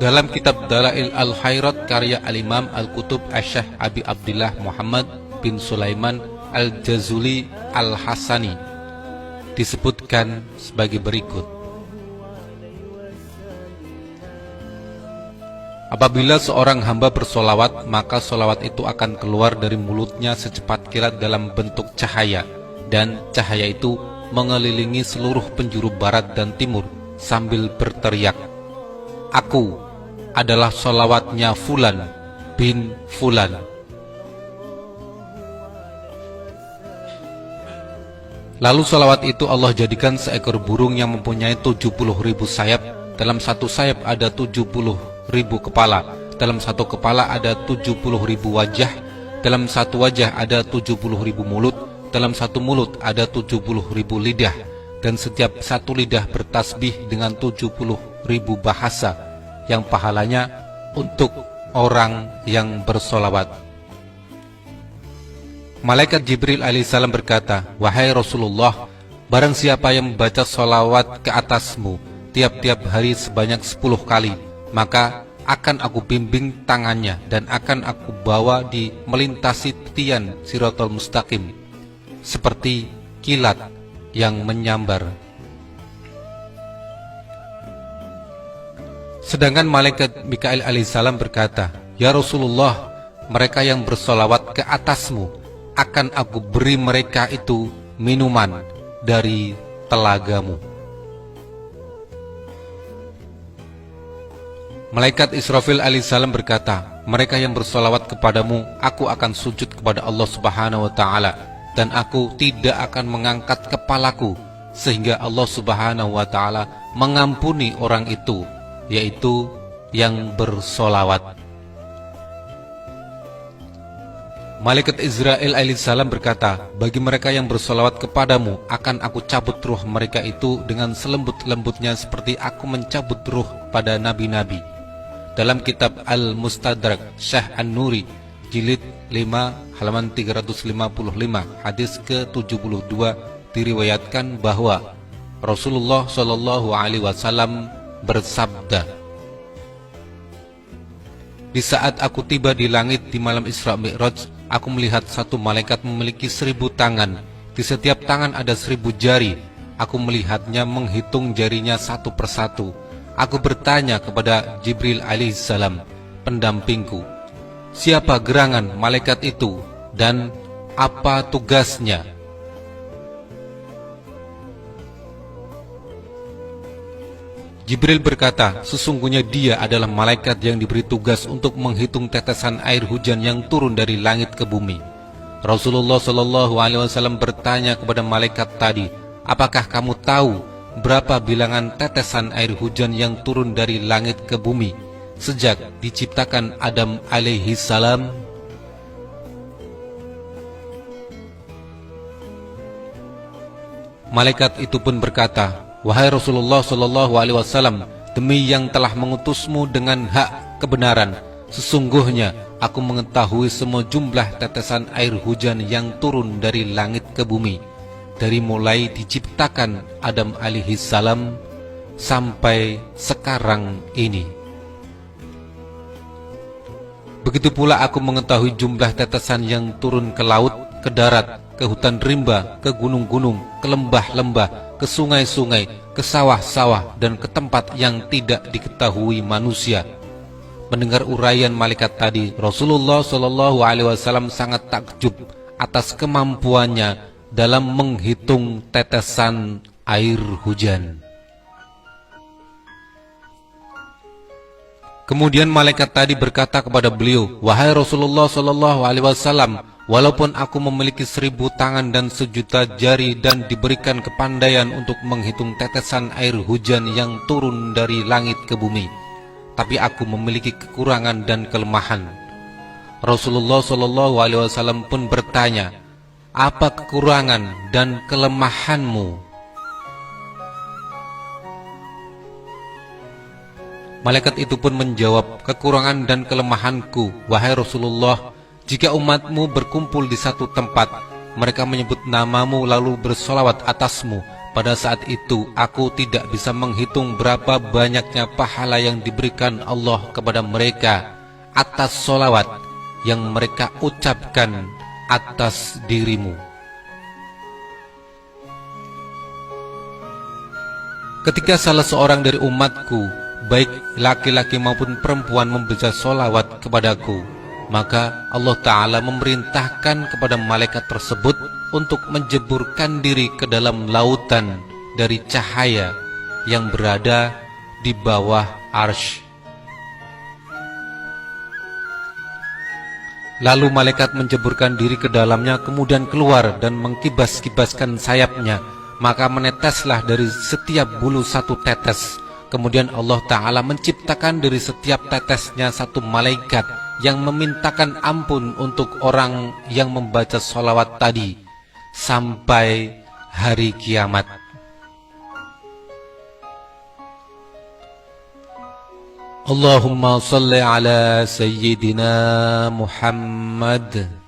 Dalam kitab Dalail Al-Khairat karya Al-Imam Al-Qutub Asy-Syaikh Abi Abdillah Muhammad bin Sulaiman Al-Jazuli Al-Hasani disebutkan sebagai berikut. Apabila seorang hamba bersolawat, maka solawat itu akan keluar dari mulutnya secepat kilat dalam bentuk cahaya, dan cahaya itu mengelilingi seluruh penjuru barat dan timur sambil berteriak, "Aku adalah solawatnya Fulan bin Fulan." Lalu solawat itu Allah jadikan seekor burung yang mempunyai 70.000 sayap. Dalam satu sayap ada 70.000 kepala. Dalam satu kepala ada 70.000 wajah. Dalam satu wajah ada 70.000 mulut. Dalam satu mulut ada 70.000 lidah. Dan setiap satu lidah bertasbih dengan 70.000 bahasa, yang pahalanya untuk orang yang bersolawat. Malaikat Jibril alaihissalam berkata, "Wahai Rasulullah, barang siapa yang membaca solawat ke atasmu tiap-tiap hari sebanyak 10 kali, maka akan aku bimbing tangannya dan akan aku bawa di melintasi titian Siratal Mustaqim seperti kilat yang menyambar." Sedangkan malaikat Mikail alaihissalam berkata, "Ya Rasulullah, mereka yang bersolawat ke atasmu akan aku beri mereka itu minuman dari telagamu." Malaikat Israfil alaihissalam berkata, "Mereka yang bersolawat kepadamu, aku akan sujud kepada Allah subhanahu wa ta'ala, dan aku tidak akan mengangkat kepalaku sehingga Allah subhanahu wa ta'ala mengampuni orang itu, yaitu yang bersolawat." Malaikat Israel alaihissalam berkata, "Bagi mereka yang bersolawat kepadamu, akan aku cabut ruh mereka itu dengan selembut-lembutnya seperti aku mencabut ruh pada nabi-nabi." Dalam kitab Al-Mustadrak Syekh An-Nuri jilid 5 halaman 355 hadis ke-72 diriwayatkan bahwa Rasulullah Shallallahu alaihi wasallam bersabda, "Di saat aku tiba di langit di malam Isra Mi'raj, aku melihat satu malaikat memiliki 1000 tangan. Di setiap tangan ada 1000 jari. Aku melihatnya menghitung jarinya satu persatu. Aku bertanya kepada Jibril alaihissalam, pendampingku, siapa gerangan malaikat itu dan apa tugasnya?" Jibril berkata, "Sesungguhnya dia adalah malaikat yang diberi tugas untuk menghitung tetesan air hujan yang turun dari langit ke bumi." Rasulullah Shallallahu alaihi wasallam bertanya kepada malaikat tadi, "Apakah kamu tahu berapa bilangan tetesan air hujan yang turun dari langit ke bumi sejak diciptakan Adam alaihi salam?" Malaikat itu pun berkata, "Wahai Rasulullah Shallallahu alaihi wasallam, demi yang telah mengutusmu dengan hak kebenaran, sesungguhnya aku mengetahui semua jumlah tetesan air hujan yang turun dari langit ke bumi, dari mulai diciptakan Adam alaihi salam sampai sekarang ini. Begitu pula aku mengetahui jumlah tetesan yang turun ke laut, ke darat, ke hutan rimba, ke gunung-gunung, ke lembah-lembah, ke sungai-sungai, ke sawah-sawah, dan ke tempat yang tidak diketahui manusia." Mendengar uraian malaikat tadi, Rasulullah Shallallahu alaihi wasallam sangat takjub atas kemampuannya dalam menghitung tetesan air hujan. Kemudian malaikat tadi berkata kepada beliau, "Wahai Rasulullah Shallallahu alaihi wasallam, walaupun aku memiliki 1000 tangan dan 1.000.000 jari dan diberikan kepandaian untuk menghitung tetesan air hujan yang turun dari langit ke bumi, tapi aku memiliki kekurangan dan kelemahan." Rasulullah Shallallahu alaihi wasallam pun bertanya, "Apa kekurangan dan kelemahanmu?" Malaikat itu pun menjawab, "Kekurangan dan kelemahanku, wahai Rasulullah, jika umatmu berkumpul di satu tempat, mereka menyebut namamu lalu bersolawat atasmu, Pada saat itu aku tidak bisa menghitung berapa banyaknya pahala yang diberikan Allah kepada mereka atas solawat yang mereka ucapkan atas dirimu. Ketika salah seorang dari umatku, baik laki-laki maupun perempuan, membaca solawat kepadaku, maka Allah Ta'ala memerintahkan kepada malaikat tersebut untuk menjeburkan diri ke dalam lautan dari cahaya yang berada di bawah arsy. Lalu malaikat menjeburkan diri ke dalamnya, kemudian keluar dan mengkibas-kibaskan sayapnya, maka meneteslah dari setiap bulu satu tetes. Kemudian Allah Ta'ala menciptakan dari setiap tetesnya satu malaikat yang memintakan ampun untuk orang yang membaca sholawat tadi sampai hari kiamat. Allahumma salli ala Sayyidina Muhammad.